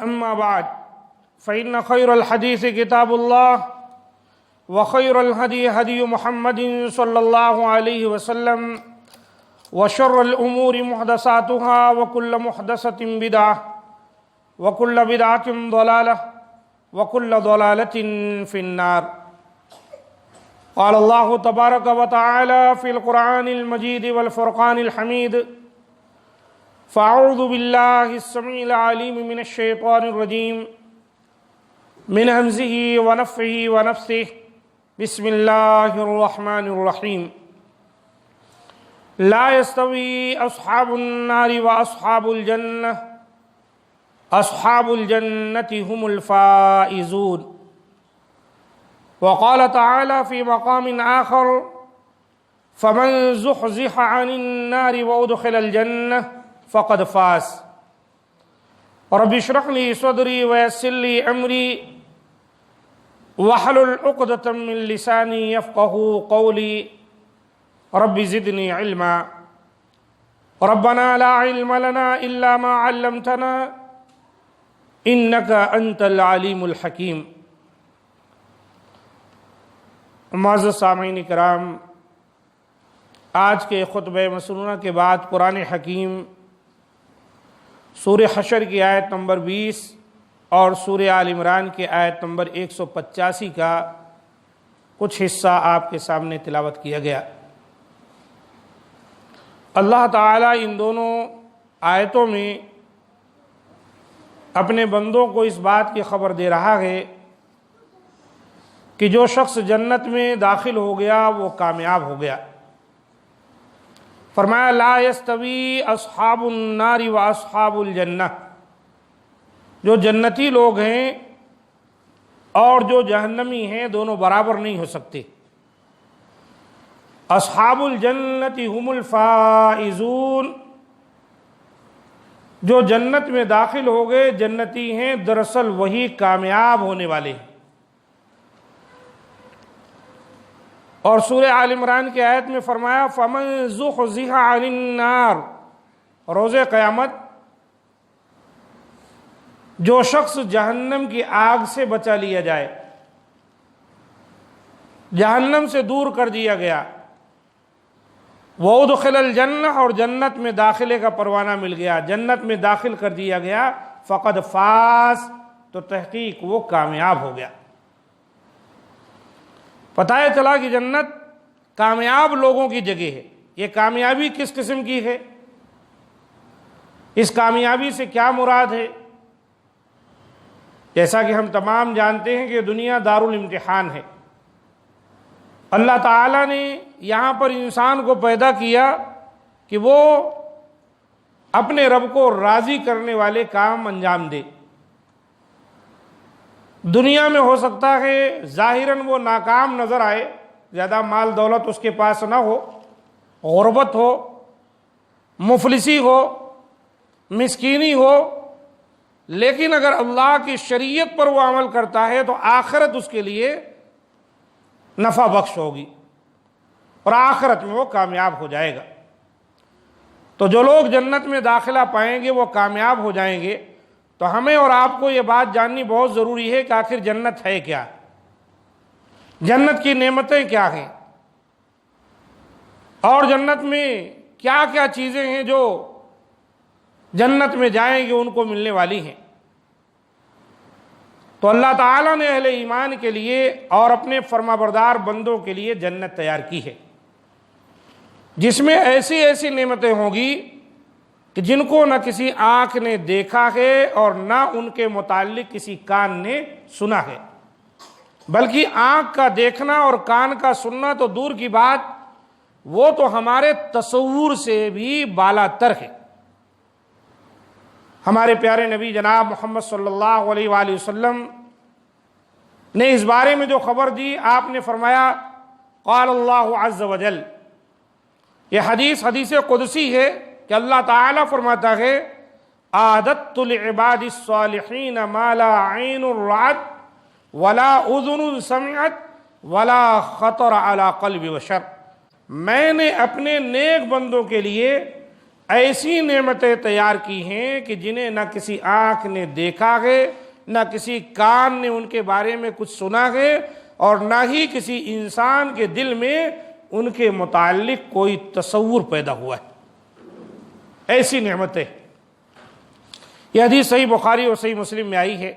أما بعد فإن خير الحديث كتاب الله وخير الهدي هدي محمد صلى الله عليه وسلم وشر الأمور محدثاتها وكل محدثة بدعة وكل بدعة ضلالة وكل ضلالة في النار. قال الله تبارك وتعالى في القرآن المجيد والفرقان الحميد: فأعوذ بالله السميع العليم من الشيطان الرجيم من همزه ونفخه ونفثه. بسم الله الرحمن الرحيم. لا يستوي أصحاب النار وأصحاب الجنة أصحاب الجنة هم الفائزون. وقال تعالى في مقام آخر: فمن زحزح عن النار وأدخل الجنة فقد فاز. رب اشرح لي صدري ويسر لي أمري واحلل عقدة من لساني يفقهوا قولي. رب زدني علما. ربنا لا علم لنا إلا ما علمتنا إنك أنت العليم الحكيم. معزز سامعین کرام، آج کے خطبہ مسنونہ کے بعد قرآن حکیم سورہ حشر کی آیت نمبر 20 اور سورہ آل عمران کی آیت نمبر 185 کا کچھ حصہ آپ کے سامنے تلاوت کیا گیا۔ اللہ تعالیٰ ان دونوں آیتوں میں اپنے بندوں کو اس بات کی خبر دے رہا ہے کہ جو شخص جنت میں داخل ہو گیا وہ کامیاب ہو گیا۔ فرمایا: لا یستوی اصحاب النار و اصحاب الجنہ، جو جنتی لوگ ہیں اور جو جہنمی ہیں دونوں برابر نہیں ہو سکتے۔ اصحاب الجنت هم الفائزون، جو جنت میں داخل ہو گئے جنتی ہیں، دراصل وہی کامیاب ہونے والے ہیں۔ اور سورہ آل عمران کی آیت میں فرمایا: فَمَن زُحْزِحَ عَنِ النَّارِ، روز قیامت جو شخص جہنم کی آگ سے بچا لیا جائے، جہنم سے دور کر دیا گیا، وَأُدْخِلَ الْجَنَّةَ، اور جنت میں داخلے کا پروانہ مل گیا، جنت میں داخل کر دیا گیا، فقد فاز، تو تحقیق وہ کامیاب ہو گیا۔ پتہ چلا کہ جنت کامیاب لوگوں کی جگہ ہے۔ یہ کامیابی کس قسم کی ہے؟ اس کامیابی سے کیا مراد ہے؟ جیسا کہ ہم تمام جانتے ہیں کہ دنیا دارالامتحان ہے۔ اللہ تعالیٰ نے یہاں پر انسان کو پیدا کیا کہ وہ اپنے رب کو راضی کرنے والے کام انجام دے۔ دنیا میں ہو سکتا ہے ظاہراً وہ ناکام نظر آئے، زیادہ مال دولت اس کے پاس نہ ہو، غربت ہو، مفلسی ہو، مسکینی ہو، لیکن اگر اللہ کی شریعت پر وہ عمل کرتا ہے تو آخرت اس کے لیے نفع بخش ہوگی اور آخرت میں وہ کامیاب ہو جائے گا۔ تو جو لوگ جنت میں داخلہ پائیں گے وہ کامیاب ہو جائیں گے۔ تو ہمیں اور آپ کو یہ بات جاننی بہت ضروری ہے کہ آخر جنت ہے کیا، جنت کی نعمتیں کیا ہیں، اور جنت میں کیا کیا چیزیں ہیں جو جنت میں جائیں گے ان کو ملنے والی ہیں۔ تو اللہ تعالیٰ نے اہل ایمان کے لیے اور اپنے فرمانبردار بندوں کے لیے جنت تیار کی ہے، جس میں ایسی ایسی نعمتیں ہوں گی کہ جن کو نہ کسی آنکھ نے دیکھا ہے اور نہ ان کے متعلق کسی کان نے سنا ہے، بلکہ آنکھ کا دیکھنا اور کان کا سننا تو دور کی بات، وہ تو ہمارے تصور سے بھی بالا تر ہے۔ ہمارے پیارے نبی جناب محمد صلی اللہ علیہ وآلہ وسلم نے اس بارے میں جو خبر دی، آپ نے فرمایا: قال اللہ عز وجل، یہ حدیث قدسی ہے کہ اللہ تعالیٰ فرماتا ہے: اعددت لعباد الصالحین ما لا عین رأت ولا اذن سمعت ولا خطر علی قلب بشر، میں نے اپنے نیک بندوں کے لیے ایسی نعمتیں تیار کی ہیں کہ جنہیں نہ کسی آنکھ نے دیکھا ہے، نہ کسی کان نے ان کے بارے میں کچھ سنا ہے، اور نہ ہی کسی انسان کے دل میں ان کے متعلق کوئی تصور پیدا ہوا ہے۔ ایسی نعمتیں، یہ حدیث صحیح بخاری اور صحیح مسلم میں آئی ہے۔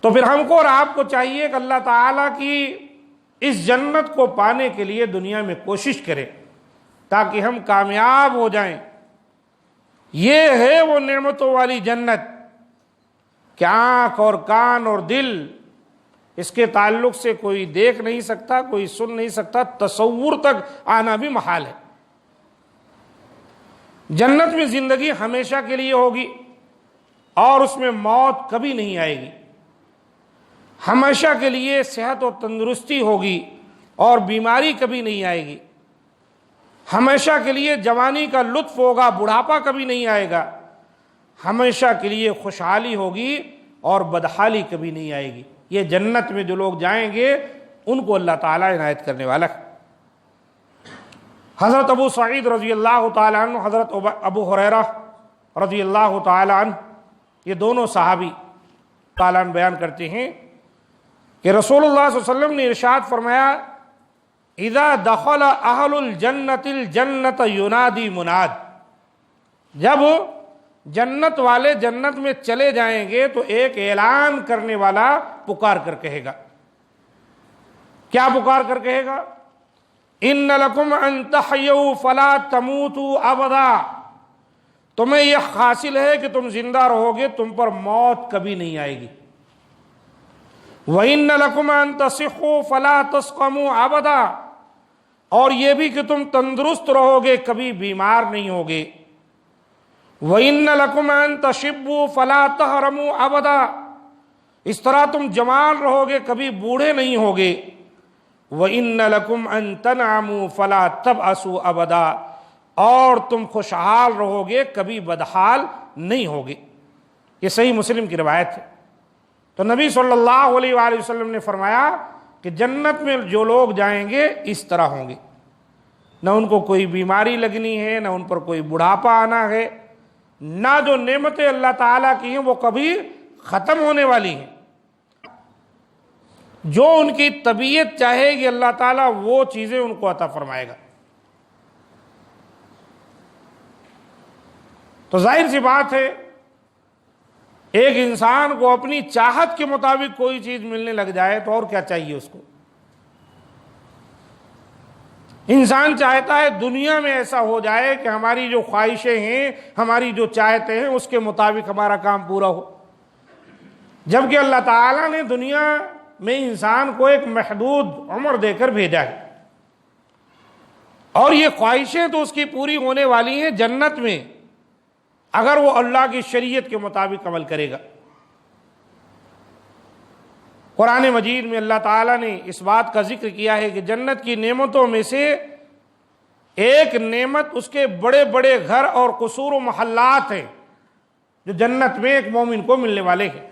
تو پھر ہم کو اور آپ کو چاہیے کہ اللہ تعالیٰ کی اس جنت کو پانے کے لیے دنیا میں کوشش کریں تاکہ ہم کامیاب ہو جائیں۔ یہ ہے وہ نعمتوں والی جنت کہ آنکھ اور کان اور دل اس کے تعلق سے کوئی دیکھ نہیں سکتا، کوئی سن نہیں سکتا، تصور تک آنا بھی محال ہے۔ جنت میں زندگی ہمیشہ کے لیے ہوگی اور اس میں موت کبھی نہیں آئے گی۔ ہمیشہ کے لیے صحت و تندرستی ہوگی اور بیماری کبھی نہیں آئے گی۔ ہمیشہ کے لیے جوانی کا لطف ہوگا، بڑھاپا کبھی نہیں آئے گا۔ ہمیشہ کے لیے خوشحالی ہوگی اور بدحالی کبھی نہیں آئے گی۔ یہ جنت میں جو لوگ جائیں گے ان کو اللہ تعالیٰ عنایت کرنے والا ہے۔ حضرت ابو سعید رضی اللہ تعالیٰ عنہ، حضرت ابو ہریرہ رضی اللہ تعالیٰ عنہ، یہ دونوں صحابی تعالیٰ عنہ بیان کرتے ہیں کہ رسول اللہ صلی اللہ علیہ وسلم نے ارشاد فرمایا، اذا دخل اہل الجنت الجنت ینادی مناد، جب جنت والے جنت میں چلے جائیں گے تو ایک اعلان کرنے والا پکار کر کہے گا۔ کیا پکار کر کہے گا؟ ان لکم ان تحیوا فلا تموتوا ابدا، تمہیں یہ حاصل ہے کہ تم زندہ رہو گے، تم پر موت کبھی نہیں آئے گی۔ وَإِنَّ لَكُمْ أَن تَصِحُّوا فَلَا تَسْقَمُوا أَبَدًا، اور یہ بھی کہ تم تندرست رہو گے، کبھی بیمار نہیں ہوگے۔ وَإِنَّ لَكُمْ أَن تَشِبُّوا فَلَا تَهْرَمُوا أَبَدًا، اس طرح تم جوان رہو گے، کبھی بوڑھے نہیں ہوگے۔ وَإِنَّ لَكُمْ أَن تَنْعَمُوا فَلَا تَبْأَسُوا أَبَدًا، اور تم خوشحال رہو گے، کبھی بدحال نہیں ہوگے۔ یہ صحیح مسلم کی روایت ہے۔ تو نبی صلی اللہ علیہ وآلہ وسلم نے فرمایا کہ جنت میں جو لوگ جائیں گے اس طرح ہوں گے، نہ ان کو کوئی بیماری لگنی ہے، نہ ان پر کوئی بڑھاپا آنا ہے، نہ جو نعمتیں اللہ تعالیٰ کی ہیں وہ کبھی ختم ہونے والی ہیں۔ جو ان کی طبیعت چاہے گی اللہ تعالیٰ وہ چیزیں ان کو عطا فرمائے گا۔ تو ظاہر سی بات ہے، ایک انسان کو اپنی چاہت کے مطابق کوئی چیز ملنے لگ جائے تو اور کیا چاہیے اس کو۔ انسان چاہتا ہے دنیا میں ایسا ہو جائے کہ ہماری جو خواہشیں ہیں، ہماری جو چاہتے ہیں، اس کے مطابق ہمارا کام پورا ہو، جبکہ اللہ تعالیٰ نے دنیا میں انسان کو ایک محدود عمر دے کر بھیجا ہے، اور یہ خواہشیں تو اس کی پوری ہونے والی ہیں جنت میں، اگر وہ اللہ کی شریعت کے مطابق عمل کرے گا۔ قرآن مجید میں اللہ تعالیٰ نے اس بات کا ذکر کیا ہے کہ جنت کی نعمتوں میں سے ایک نعمت اس کے بڑے بڑے گھر اور قصور و محلات ہیں جو جنت میں ایک مومن کو ملنے والے ہیں،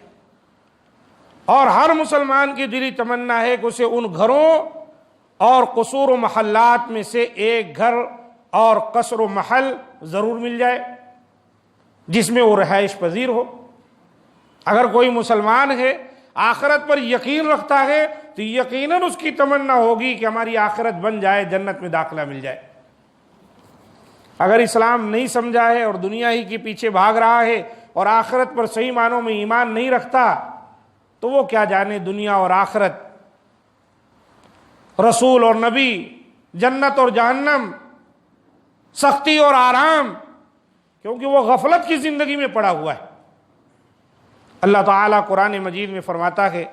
اور ہر مسلمان کی دلی تمنا ہے کہ اسے ان گھروں اور قصور و محلات میں سے ایک گھر اور قصر و محل ضرور مل جائے جس میں وہ رہائش پذیر ہو۔ اگر کوئی مسلمان ہے، آخرت پر یقین رکھتا ہے، تو یقیناً اس کی تمنا ہوگی کہ ہماری آخرت بن جائے، جنت میں داخلہ مل جائے۔ اگر اسلام نہیں سمجھا ہے اور دنیا ہی کے پیچھے بھاگ رہا ہے اور آخرت پر صحیح معنوں میں ایمان نہیں رکھتا، تو وہ کیا جانے دنیا اور آخرت، رسول اور نبی، جنت اور جہنم، سختی اور آرام، کیونکہ وہ غفلت کی زندگی میں پڑا ہوا ہے۔ اللہ تعالیٰ قرآن مجید میں فرماتا ہے،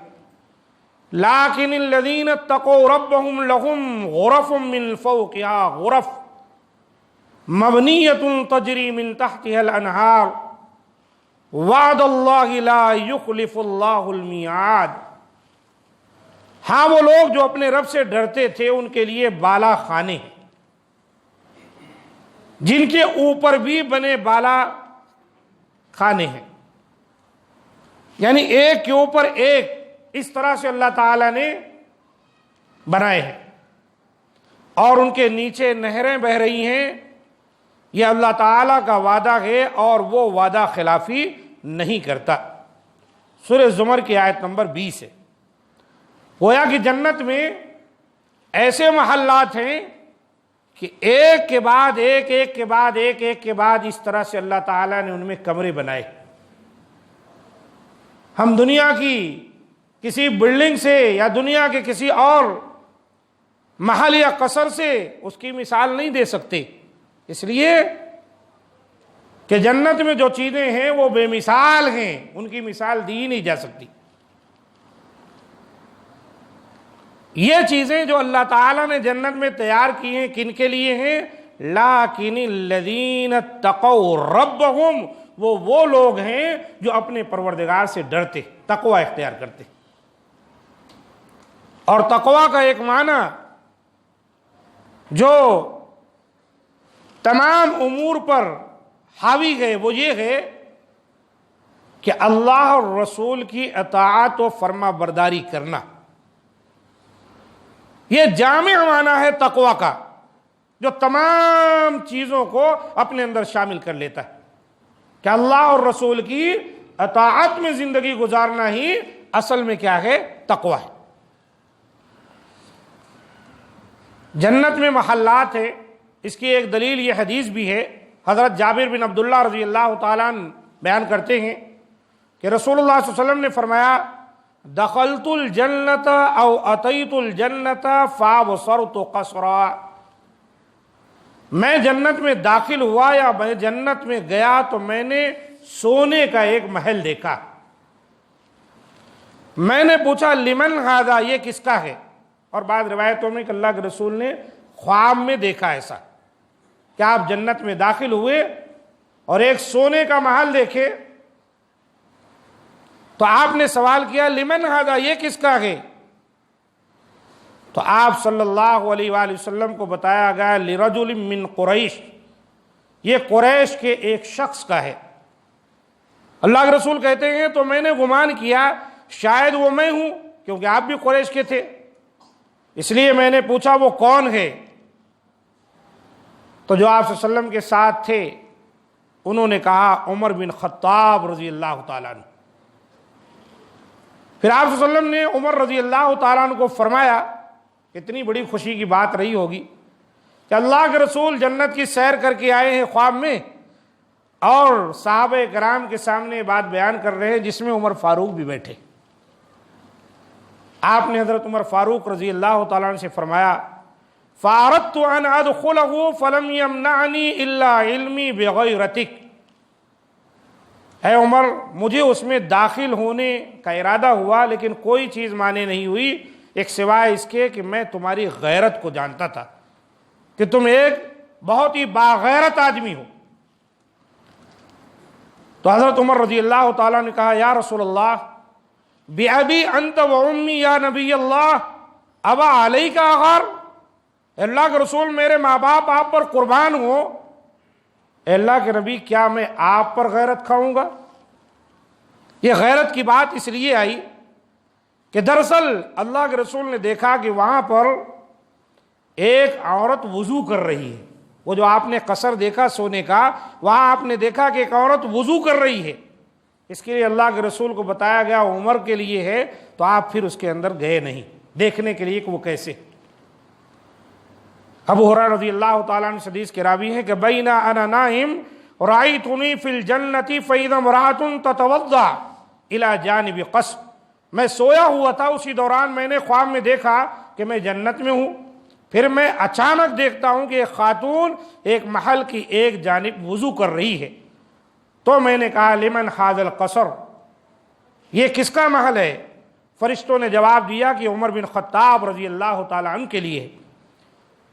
لَٰكِنِ الَّذِينَ اتَّقَوْا رَبَّهُمْ لَهُمْ غُرَفٌ مِّن فَوْقِهَا غُرَفٌ مَّبْنِيَّةٌ تَجْرِي مِن تَحْتِهَا الْأَنْهَارُ وَعْدَ اللَّهِ لَا يُخْلِفُ اللَّهُ الْمِيعَادَ۔ ہاں، وہ لوگ جو اپنے رب سے ڈرتے تھے ان کے لیے بالا خانے ہیں، جن کے اوپر بھی بنے بالا خانے ہیں، یعنی ایک کے اوپر ایک، اس طرح سے اللہ تعالیٰ نے بنائے ہیں، اور ان کے نیچے نہریں بہہ رہی ہیں یہ اللہ تعالیٰ کا وعدہ ہے اور وہ وعدہ خلافی نہیں کرتا۔ سورہ زمر کی آیت نمبر 20 ہے۔ گویا کہ جنت میں ایسے محلات ہیں کہ ایک کے بعد ایک، ایک کے بعد ایک، ایک کے بعد اس طرح سے اللہ تعالیٰ نے ان میں کمرے بنائے۔ ہم دنیا کی کسی بلڈنگ سے یا دنیا کے کسی اور محل یا قصر سے اس کی مثال نہیں دے سکتے، اس لیے کہ جنت میں جو چیزیں ہیں وہ بے مثال ہیں، ان کی مثال دی نہیں جا سکتی۔ یہ چیزیں جو اللہ تعالیٰ نے جنت میں تیار کی ہیں کن کے لیے ہیں؟ لیکن الذین اتقوا ربہم، وہ لوگ ہیں جو اپنے پروردگار سے ڈرتے، تقوی اختیار کرتے۔ اور تقوی کا ایک معنی جو تمام امور پر حاوی ہے وہ یہ ہے کہ اللہ اور رسول کی اطاعت و فرما برداری کرنا۔ یہ جامع معنی ہے تقوی کا، جو تمام چیزوں کو اپنے اندر شامل کر لیتا ہے کہ اللہ اور رسول کی اطاعت میں زندگی گزارنا ہی اصل میں کیا ہے؟ تقوی ہے۔ جنت میں محلات ہے، اس کی ایک دلیل یہ حدیث بھی ہے۔ حضرت جابر بن عبداللہ رضی اللہ تعالیٰ عنہ بیان کرتے ہیں کہ رسول اللہ صلی اللہ علیہ وسلم نے فرمایا، دخلت الجنت او اتیت الجنت فابصرت قصرا، میں جنت میں داخل ہوا یا میں جنت میں گیا تو میں نے سونے کا ایک محل دیکھا۔ میں نے پوچھا لمن ھذا، یہ کس کا ہے؟ اور بعض روایتوں میں کہ اللہ کے رسول نے خواب میں دیکھا ایسا کہ آپ جنت میں داخل ہوئے اور ایک سونے کا محل دیکھے تو آپ نے سوال کیا لمن ھذا، یہ کس کا ہے؟ تو آپ صلی اللہ علیہ وآلہ وسلم کو بتایا گیا لرجل من قریش، یہ قریش کے ایک شخص کا ہے۔ اللہ کے رسول کہتے ہیں تو میں نے گمان کیا شاید وہ میں ہوں، کیونکہ آپ بھی قریش کے تھے، اس لیے میں نے پوچھا وہ کون ہے؟ تو جو آپ صلی اللہ علیہ وسلم کے ساتھ تھے انہوں نے کہا عمر بن خطاب رضی اللہ تعالیٰ عنہ۔ پھر آپ صلی اللہ علیہ وسلم نے عمر رضی اللہ تعالیٰ عنہ کو فرمایا، اتنی بڑی خوشی کی بات رہی ہوگی کہ اللہ کے رسول جنت کی سیر کر کے آئے ہیں خواب میں اور صحابہ کرام کے سامنے بات بیان کر رہے ہیں جس میں عمر فاروق بھی بیٹھے۔ آپ نے حضرت عمر فاروق رضی اللہ تعالیٰ عنہ سے فرمایا فَأَرَدْتُ أَنْ أَدْخُلَهُ فَلَمْ يَمْنَعْنِي إِلَّا عِلْمِي بِغَيْرَتِكَ، اے عمر مجھے اس میں داخل ہونے کا ارادہ ہوا لیکن کوئی چیز مانے نہیں ہوئی ایک سوائے اس کے کہ میں تمہاری غیرت کو جانتا تھا کہ تم ایک بہت ہی باغیرت آدمی ہو۔ تو حضرت عمر رضی اللہ تعالیٰ نے کہا یا رسول اللہ بِأَبِي أَنْتَ وَأُمِّي یا نبی اللہ ابا علیک اغار، اللہ کے رسول میرے ماں باپ آپ پر قربان ہو، اے اللہ کے نبی کیا میں آپ پر غیرت کھاؤں گا؟ یہ غیرت کی بات اس لیے آئی کہ دراصل اللہ کے رسول نے دیکھا کہ وہاں پر ایک عورت وضو کر رہی ہے، وہ جو آپ نے قصر دیکھا سونے کا، وہاں آپ نے دیکھا کہ ایک عورت وضو کر رہی ہے، اس کے لیے اللہ کے رسول کو بتایا گیا عمر کے لیے ہے، تو آپ پھر اس کے اندر گئے نہیں دیکھنے کے لیے کہ وہ کیسے۔ ابو ہریرہ رضی اللہ تعالیٰ عنہ حدیث کے راوی ہیں کہ بینا انا نائم رأیتنی فی الجنۃ فاذا امرأۃ تتوضا الی جانب قصر، میں سویا ہوا تھا اسی دوران میں نے خواب میں دیکھا کہ میں جنت میں ہوں، پھر میں اچانک دیکھتا ہوں کہ ایک خاتون ایک محل کی ایک جانب وضو کر رہی ہے، تو میں نے کہا لمن ھذا القصر، یہ کس کا محل ہے؟ فرشتوں نے جواب دیا کہ عمر بن خطاب رضی اللہ تعالیٰ عنہ کے لیے ہے۔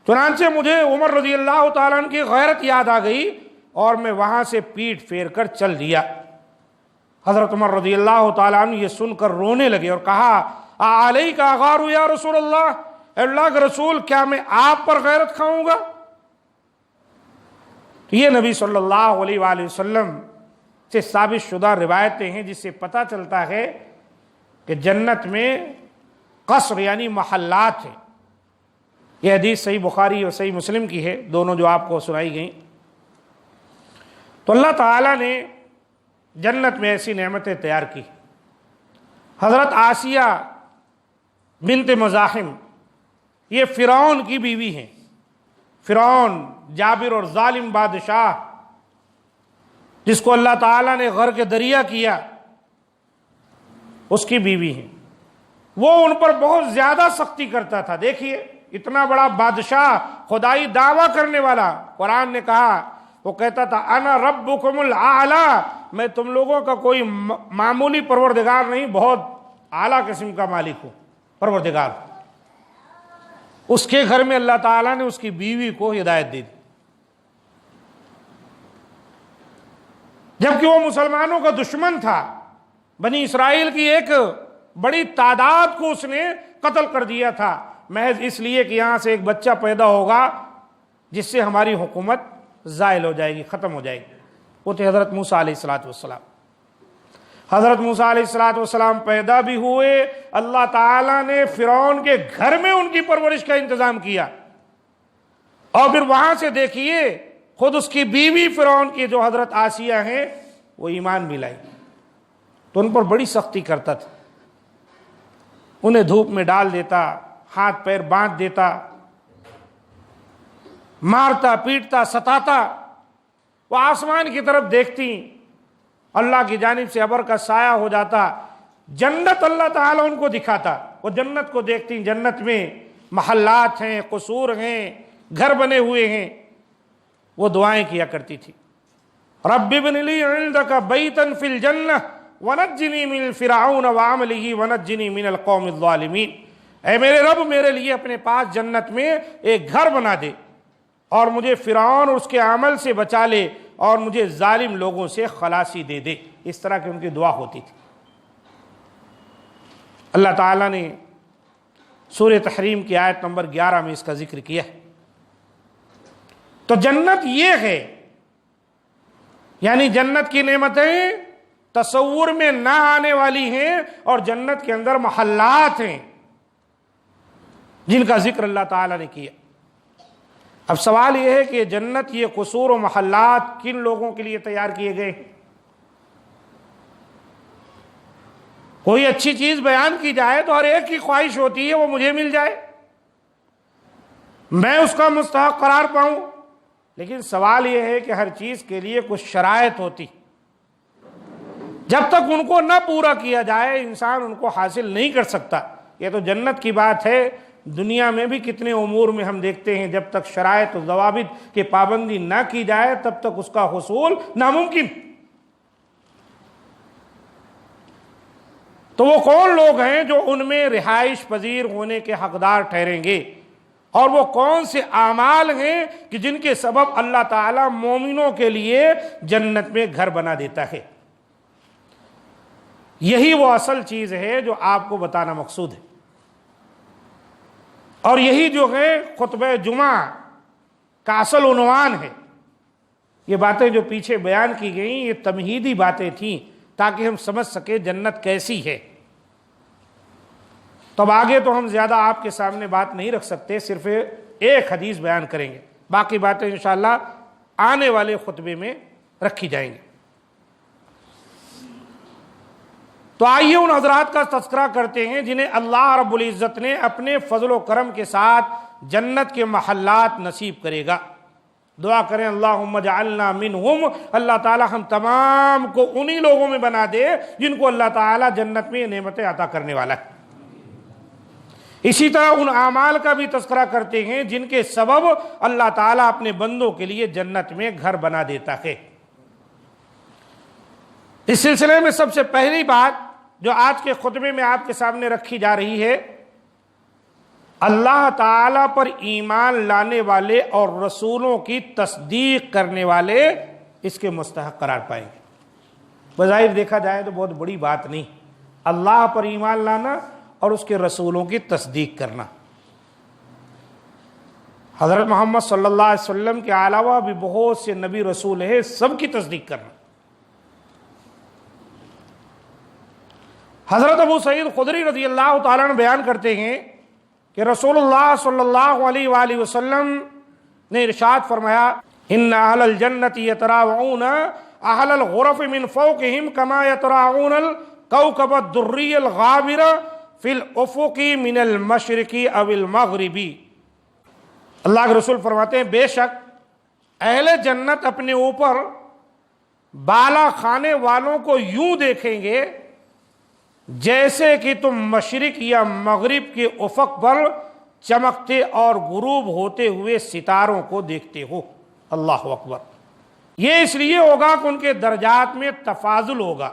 چنانچہ مجھے عمر رضی اللہ تعالیٰ عنہ کی غیرت یاد آ گئی اور میں وہاں سے پیٹ پھیر کر چل دیا۔ حضرت عمر رضی اللہ تعالیٰ عنہ یہ سن کر رونے لگے اور کہا علیک اغار یا رسول اللہ، اے اللہ کے رسول کیا میں آپ پر غیرت کھاؤں گا؟ تو یہ نبی صلی اللہ علیہ وآلہ وسلم سے ثابت شدہ روایتیں ہیں جس سے پتہ چلتا ہے کہ جنت میں قصر یعنی محلات ہیں۔ یہ حدیث صحیح بخاری اور صحیح مسلم کی ہے، دونوں جو آپ کو سنائی گئیں۔ تو اللہ تعالیٰ نے جنت میں ایسی نعمتیں تیار کی. حضرت آسیہ بنت مزاحم یہ فرعون کی بیوی ہیں. فرعون جابر اور ظالم بادشاہ جس کو اللہ تعالیٰ نے غرق دریا کیا، اس کی بیوی ہیں. وہ ان پر بہت زیادہ سختی کرتا تھا. دیکھیے اتنا بڑا بادشاہ، خدائی دعویٰ کرنے والا، قرآن نے کہا، وہ کہتا تھا انا ربکم الاعلی، میں تم لوگوں کا کوئی معمولی پروردگار نہیں، بہت اعلیٰ قسم کا مالک ہوں، پروردگار. اس کے گھر میں اللہ تعالیٰ نے اس کی بیوی کو ہدایت دی، جبکہ وہ مسلمانوں کا دشمن تھا. بنی اسرائیل کی ایک بڑی تعداد کو اس نے قتل کر دیا تھا، محض اس لیے کہ یہاں سے ایک بچہ پیدا ہوگا جس سے ہماری حکومت زائل ہو جائے گی، ختم ہو جائے گی. وہ تھے حضرت موسیٰ علیہ السلام. حضرت موسیٰ علیہ السلام پیدا بھی ہوئے، اللہ تعالیٰ نے فرعون کے گھر میں ان کی پرورش کا انتظام کیا، اور پھر وہاں سے دیکھیے خود اس کی بیوی فرعون کی جو حضرت آسیہ ہیں وہ ایمان بھی لائی. تو ان پر بڑی سختی کرتا تھا، انہیں دھوپ میں ڈال دیتا، ہاتھ پیر باندھ دیتا، مارتا پیٹتا ستاتا. وہ آسمان کی طرف دیکھتی، اللہ کی جانب سے ابر کا سایہ ہو جاتا، جنت اللہ تعالیٰ ان کو دکھاتا، وہ جنت کو دیکھتی. جنت میں محلات ہیں، قصور ہیں، گھر بنے ہوئے ہیں. وہ دعائیں کیا کرتی تھی، رب ابن لی عندک بیتا فی الجنہ ونجنی من فرعون وعملہ ونجنی من القوم الظالمین. اے میرے رب، میرے لیے اپنے پاس جنت میں ایک گھر بنا دے اور مجھے فرعون اور اس کے عمل سے بچا لے اور مجھے ظالم لوگوں سے خلاصی دے دے. اس طرح کی ان کی دعا ہوتی تھی. اللہ تعالیٰ نے سورہ تحریم کی آیت نمبر 11 میں اس کا ذکر کیا ہے. تو جنت یہ ہے، یعنی جنت کی نعمتیں تصور میں نہ آنے والی ہیں، اور جنت کے اندر محلات ہیں جن کا ذکر اللہ تعالیٰ نے کیا. اب سوال یہ ہے کہ جنت، یہ قصور و محلات کن لوگوں کے لیے تیار کیے گئے؟ کوئی اچھی چیز بیان کی جائے تو ہر ایک کی خواہش ہوتی ہے وہ مجھے مل جائے، میں اس کا مستحق قرار پاؤں. لیکن سوال یہ ہے کہ ہر چیز کے لیے کچھ شرائط ہوتی، جب تک ان کو نہ پورا کیا جائے انسان ان کو حاصل نہیں کر سکتا. یہ تو جنت کی بات ہے. دنیا میں بھی کتنے امور میں ہم دیکھتے ہیں جب تک شرائط و ضوابط کی پابندی نہ کی جائے تب تک اس کا حصول ناممکن. تو وہ کون لوگ ہیں جو ان میں رہائش پذیر ہونے کے حقدار ٹھہریں گے، اور وہ کون سے اعمال ہیں کہ جن کے سبب اللہ تعالیٰ مومنوں کے لیے جنت میں گھر بنا دیتا ہے؟ یہی وہ اصل چیز ہے جو آپ کو بتانا مقصود ہے، اور یہی جو ہے خطبہ جمعہ کا اصل عنوان ہے. یہ باتیں جو پیچھے بیان کی گئیں یہ تمہیدی باتیں تھیں تاکہ ہم سمجھ سکیں جنت کیسی ہے. تو اب آگے تو ہم زیادہ آپ کے سامنے بات نہیں رکھ سکتے، صرف ایک حدیث بیان کریں گے، باقی باتیں انشاءاللہ آنے والے خطبے میں رکھی جائیں گی. تو آئیے ان حضرات کا تذکرہ کرتے ہیں جنہیں اللہ رب العزت نے اپنے فضل و کرم کے ساتھ جنت کے محلات نصیب کرے گا. دعا کریں اللہم اجعلنا منہم، اللہ تعالی ہم تمام کو انہی لوگوں میں بنا دے جن کو اللہ تعالی جنت میں نعمتیں عطا کرنے والا ہے. اسی طرح ان اعمال کا بھی تذکرہ کرتے ہیں جن کے سبب اللہ تعالیٰ اپنے بندوں کے لیے جنت میں گھر بنا دیتا ہے. اس سلسلے میں سب سے پہلی بات جو آج کے خطبے میں آپ کے سامنے رکھی جا رہی ہے، اللہ تعالیٰ پر ایمان لانے والے اور رسولوں کی تصدیق کرنے والے اس کے مستحق قرار پائیں گے. بظاہر دیکھا جائے تو بہت بڑی بات نہیں، اللہ پر ایمان لانا اور اس کے رسولوں کی تصدیق کرنا. حضرت محمد صلی اللہ علیہ وسلم کے علاوہ بھی بہت سے نبی رسول ہیں، سب کی تصدیق کرنا. حضرت ابو سعید خدری رضی اللہ تعالیٰ عنہ بیان کرتے ہیں کہ رسول اللہ صلی اللہ علیہ وآلہ وسلم نے ارشاد فرمایا ان اہل الجنت یتراءون اہل الغرف من فوقہم کما یتراءون الکوکب الدری الغابر فی الافق من المشرق او المغربی۔ اللہ کے رسول فرماتے ہیں بے شک اہل جنت اپنے اوپر بالا خانے والوں کو یوں دیکھیں گے جیسے کہ تم مشرق یا مغرب کے افق پر چمکتے اور غروب ہوتے ہوئے ستاروں کو دیکھتے ہو۔ اللہ اکبر۔ یہ اس لیے ہوگا کہ ان کے درجات میں تفاضل ہوگا۔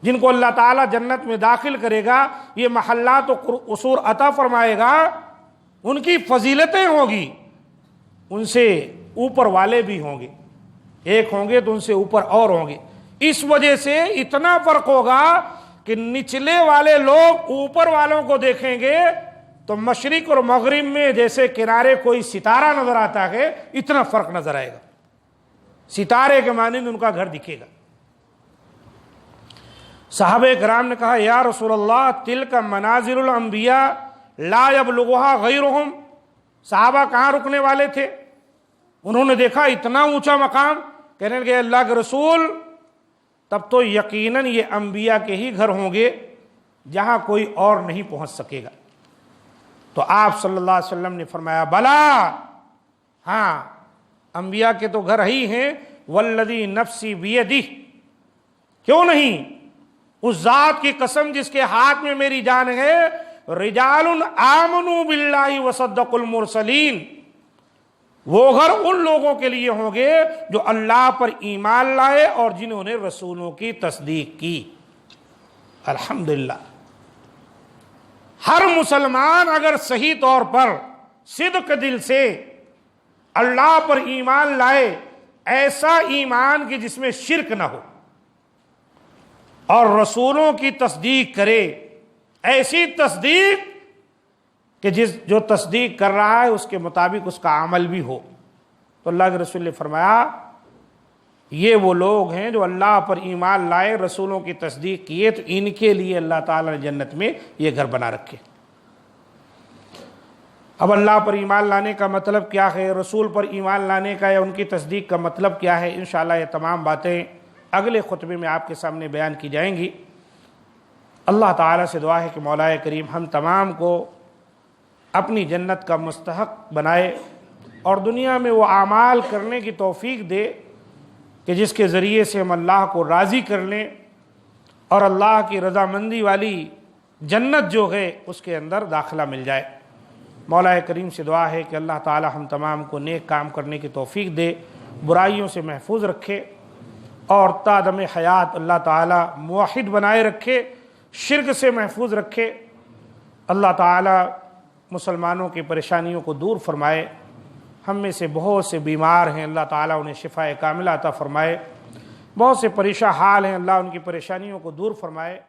جن کو اللہ تعالیٰ جنت میں داخل کرے گا، یہ محلات و قصور عطا فرمائے گا، ان کی فضیلتیں ہوگی، ان سے اوپر والے بھی ہوں گے، ایک ہوں گے تو ان سے اوپر اور ہوں گے۔ اس وجہ سے اتنا فرق ہوگا کہ نچلے والے لوگ اوپر والوں کو دیکھیں گے تو مشرق اور مغرب میں جیسے کنارے کوئی ستارہ نظر آتا ہے، اتنا فرق نظر آئے گا، ستارے کے مانند ان کا گھر دکھے گا۔ صحابہ کرام نے کہا یا رسول اللہ تلک منازل الانبیاء لا یبلغها غیرہم۔ صحابہ کہاں رکنے والے تھے؟ انہوں نے دیکھا اتنا اونچا مقام، کہنے لگے اللہ کے رسول تب تو یقیناً یہ انبیاء کے ہی گھر ہوں گے جہاں کوئی اور نہیں پہنچ سکے گا۔ تو آپ صلی اللہ علیہ وسلم نے فرمایا بلا، ہاں انبیاء کے تو گھر ہی ہیں، والذی نفسی بیدہ، کیوں نہیں، اس ذات کی قسم جس کے ہاتھ میں میری جان ہے، رجال آمنوا باللہ وصدقوا المرسلین، وہ گھر ان لوگوں کے لیے ہوں گے جو اللہ پر ایمان لائے اور جنہوں نے رسولوں کی تصدیق کی۔ الحمدللہ، ہر مسلمان اگر صحیح طور پر صدق دل سے اللہ پر ایمان لائے، ایسا ایمان کہ جس میں شرک نہ ہو، اور رسولوں کی تصدیق کرے، ایسی تصدیق کہ جو تصدیق کر رہا ہے اس کے مطابق اس کا عمل بھی ہو، تو اللہ کے رسول نے فرمایا یہ وہ لوگ ہیں جو اللہ پر ایمان لائے، رسولوں کی تصدیق کیے، تو ان کے لیے اللہ تعالیٰ نے جنت میں یہ گھر بنا رکھے۔ اب اللہ پر ایمان لانے کا مطلب کیا ہے، رسول پر ایمان لانے کا یا ان کی تصدیق کا مطلب کیا ہے، انشاءاللہ یہ تمام باتیں اگلے خطبے میں آپ کے سامنے بیان کی جائیں گی۔ اللہ تعالیٰ سے دعا ہے کہ مولا کریم ہم تمام کو اپنی جنت کا مستحق بنائے اور دنیا میں وہ اعمال کرنے کی توفیق دے کہ جس کے ذریعے سے ہم اللہ کو راضی کر لیں اور اللہ کی رضامندی والی جنت جو ہے اس کے اندر داخلہ مل جائے۔ مولا کریم سے دعا ہے کہ اللہ تعالی ہم تمام کو نیک کام کرنے کی توفیق دے، برائیوں سے محفوظ رکھے اور تا دم حیات اللہ تعالی موحد بنائے رکھے، شرک سے محفوظ رکھے۔ اللہ تعالی مسلمانوں کی پریشانیوں کو دور فرمائے۔ ہم میں سے بہت سے بیمار ہیں، اللہ تعالیٰ انہیں شفاء کاملہ عطا فرمائے۔ بہت سے پریشان حال ہیں، اللہ ان کی پریشانیوں کو دور فرمائے۔